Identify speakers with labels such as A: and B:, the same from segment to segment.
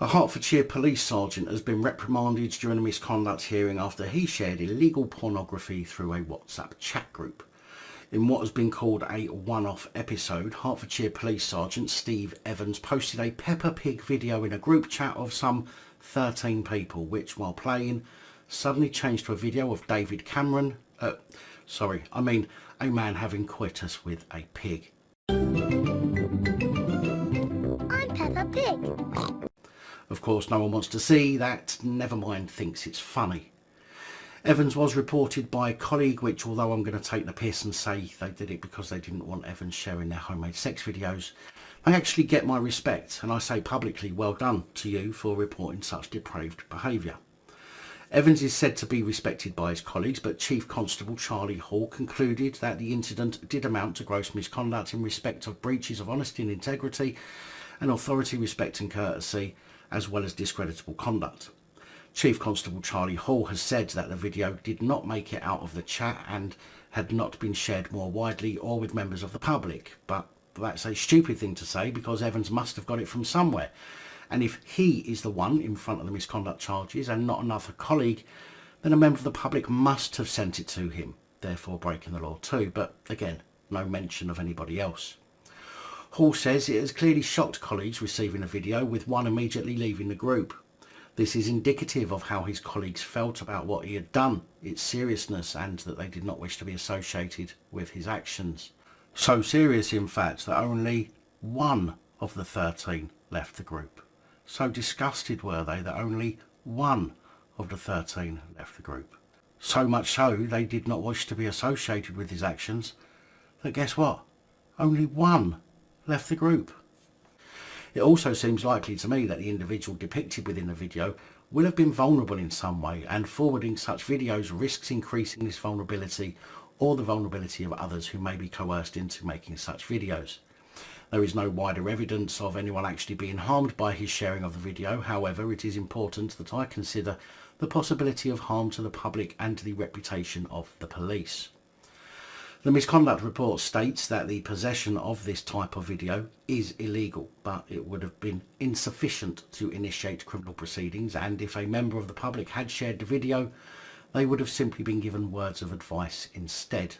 A: Hertfordshire police sergeant has been reprimanded during a misconduct hearing after he shared illegal pornography through a WhatsApp chat group. In what has been called a one-off episode, Hertfordshire police sergeant Steve Evans posted a Peppa Pig video in a group chat of some 13 people, which, while playing, suddenly changed to a video of David Cameron, a man having coitus with a pig.
B: I'm Peppa Pig.
A: Of course, no one wants to see that, never mind thinks it's funny. Evans was reported by a colleague, which, although I'm going to take the piss and say they did it because they didn't want Evans sharing their homemade sex videos, they actually get my respect, and I say publicly well done to you for reporting such depraved behaviour. Evans is said to be respected by his colleagues, but Chief Constable Charlie Hall concluded that the incident did amount to gross misconduct in respect of breaches of honesty and integrity and authority, respect and courtesy, as well as discreditable conduct. Chief Constable Charlie Hall has said that the video did not make it out of the chat and had not been shared more widely or with members of the public, but that's a stupid thing to say because Evans must have got it from somewhere, and if he is the one in front of the misconduct charges and not another colleague, then a member of the public must have sent it to him, therefore breaking the law too, but again, no mention of anybody else. Hall says it has clearly shocked colleagues receiving the video, with one immediately leaving the group. This is indicative of how his colleagues felt about what he had done, its seriousness, and that they did not wish to be associated with his actions. So serious, in fact, that only one of the 13 left the group. So disgusted were they that only one of the 13 left the group. So much so they did not wish to be associated with his actions, that guess what? Only one left the group. It also seems likely to me that the individual depicted within the video will have been vulnerable in some way, and forwarding such videos risks increasing this vulnerability or the vulnerability of others who may be coerced into making such videos. There is no wider evidence of anyone actually being harmed by his sharing of the video. However, it is important that I consider the possibility of harm to the public and to the reputation of the police. The misconduct report states that the possession of this type of video is illegal, but it would have been insufficient to initiate criminal proceedings, and if a member of the public had shared the video, they would have simply been given words of advice instead.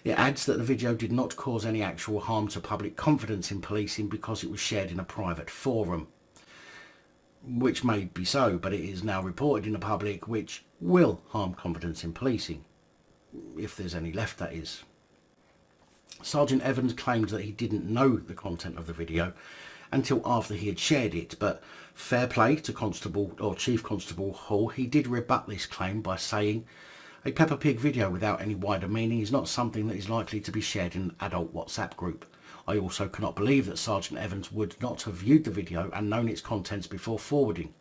A: It adds that the video did not cause any actual harm to public confidence in policing because it was shared in a private forum, which may be so, but it is now reported in the public, which will harm confidence in policing. If there's any left, that is. Sergeant Evans claimed that he didn't know the content of the video until after he had shared it, but fair play to Chief Constable Hall, he did rebut this claim by saying a Peppa Pig video without any wider meaning is not something that is likely to be shared in an adult WhatsApp group. I also cannot believe that Sergeant Evans would not have viewed the video and known its contents before forwarding.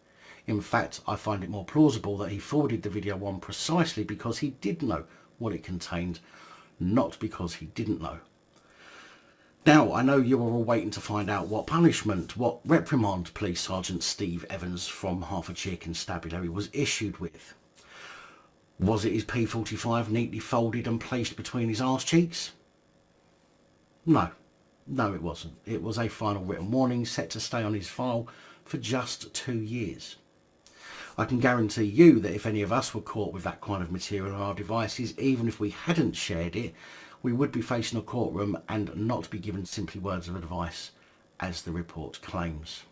A: In fact, I find it more plausible that he forwarded the video on precisely because he did know what it contained, not because he didn't know. Now, I know you are all waiting to find out what reprimand Police Sergeant Steve Evans from Hertfordshire Constabulary was issued with. Was it his P45 neatly folded and placed between his arse cheeks? No, it wasn't. It was a final written warning set to stay on his file for just 2 years. I can guarantee you that if any of us were caught with that kind of material on our devices, even if we hadn't shared it, we would be facing a courtroom and not be given simply words of advice, as the report claims.